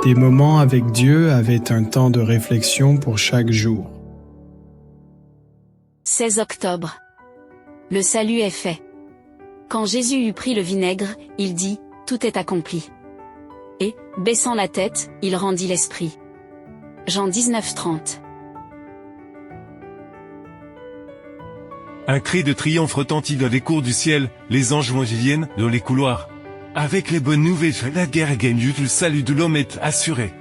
Des moments avec Dieu avaient un temps de réflexion pour chaque jour. 16 octobre. Le salut est fait. Quand Jésus eut pris le vinaigre, il dit, « Tout est accompli. » Et, baissant la tête, il rendit l'esprit. Jean 19:30. Un cri de triomphe retentit dans les cours du ciel, les anges viennent dans les couloirs. Avec les bonnes nouvelles, la guerre est gagnée, le salut de l'homme est assuré.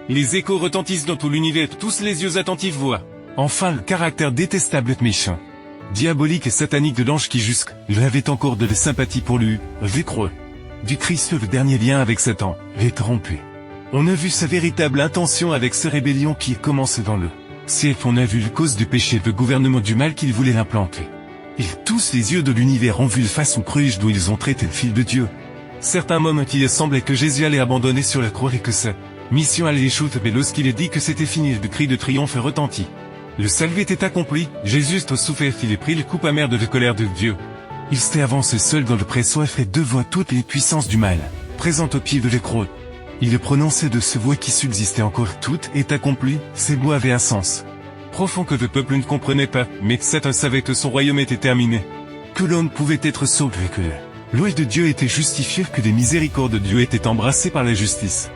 Les échos retentissent dans tout l'univers, tous les yeux attentifs voient. Enfin le caractère détestable et méchant, diabolique et satanique de l'ange qui jusque avait encore de la sympathie pour lui, vécreux. Du Christ le dernier lien avec Satan, est rompu. On a vu sa véritable intention avec sa rébellion qui commence dans le ciel. On a vu la cause du péché, le gouvernement du mal qu'il voulait l'implanter. Et tous les yeux de l'univers ont vu la façon cruche d'où ils ont traité le Fils de Dieu. Certains moments il semblait que Jésus allait abandonner sur la croix et que sa mission allait échouer, mais lorsqu'il est dit que c'était fini, le cri de triomphe retentit. Le salut était accompli, Jésus a souffert, il a pris le coup amer de la colère de Dieu. Il s'était avancé seul dans le pressoir et devant toutes les puissances du mal, présentes au pied de la croix. Il prononçait de ce voix qui subsistait encore, tout est accompli, ces mots avaient un sens profond que le peuple ne comprenait pas, mais Satan savait que son royaume était terminé, que l'homme pouvait être sauvé, que la loi de Dieu était justifiée, que les miséricordes de Dieu étaient embrassées par la justice.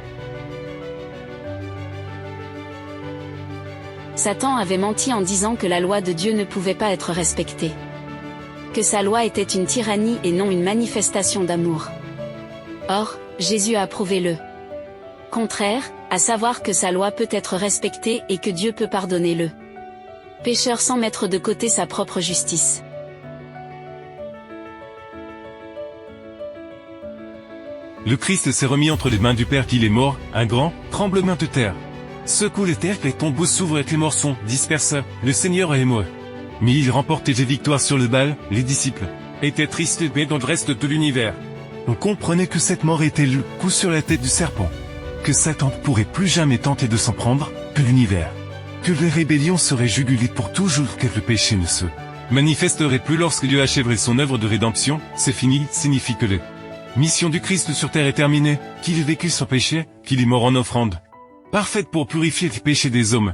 Satan avait menti en disant que la loi de Dieu ne pouvait pas être respectée. Que sa loi était une tyrannie et non une manifestation d'amour. Or, Jésus a approuvé le contraire, à savoir que sa loi peut être respectée et que Dieu peut pardonner le pécheur sans mettre de côté sa propre justice. Le Christ s'est remis entre les mains du Père qu'il est mort, un grand tremblement de terre secoue les terres, les tombeaux s'ouvrent et les morts sont dispersés, le Seigneur est mort. Mais il remportait des victoires sur le bal, les disciples étaient tristes mais dans le reste de l'univers. On comprenait que cette mort était le coup sur la tête du serpent. Que Satan ne pourrait plus jamais tenter de s'en prendre, que l'univers. Que les rébellions seraient jugulées pour toujours, que le péché ne se manifesterait plus lorsque Dieu achèverait son œuvre de rédemption, c'est fini, signifie que la mission du Christ sur terre est terminée, qu'il ait vécu sans péché, qu'il est mort en offrande parfaite pour purifier les péchés des hommes.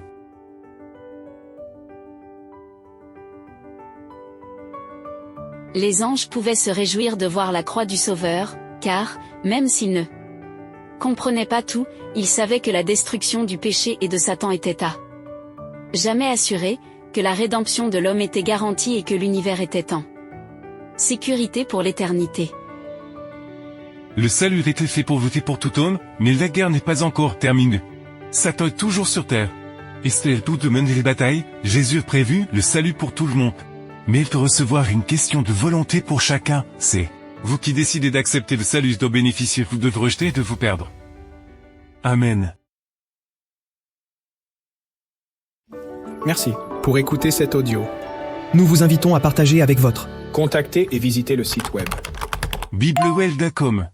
Les anges pouvaient se réjouir de voir la croix du Sauveur, car, même s'ils ne comprenaient pas tout, ils savaient que la destruction du péché et de Satan était à jamais assurée, que la rédemption de l'homme était garantie et que l'univers était en sécurité pour l'éternité. Le salut était fait pour voter pour tout homme, mais la guerre n'est pas encore terminée. Satan est toujours sur terre. Et c'est tout de mener les batailles, Jésus a prévu le salut pour tout le monde. Mais il peut recevoir une question de volonté pour chacun, c'est vous qui décidez d'accepter le salut, de bénéficier ou de le rejeter et de vous perdre. Amen. Merci pour écouter cet audio. Nous vous invitons à partager avec votre. Contactez et visitez le site web. biblewell.com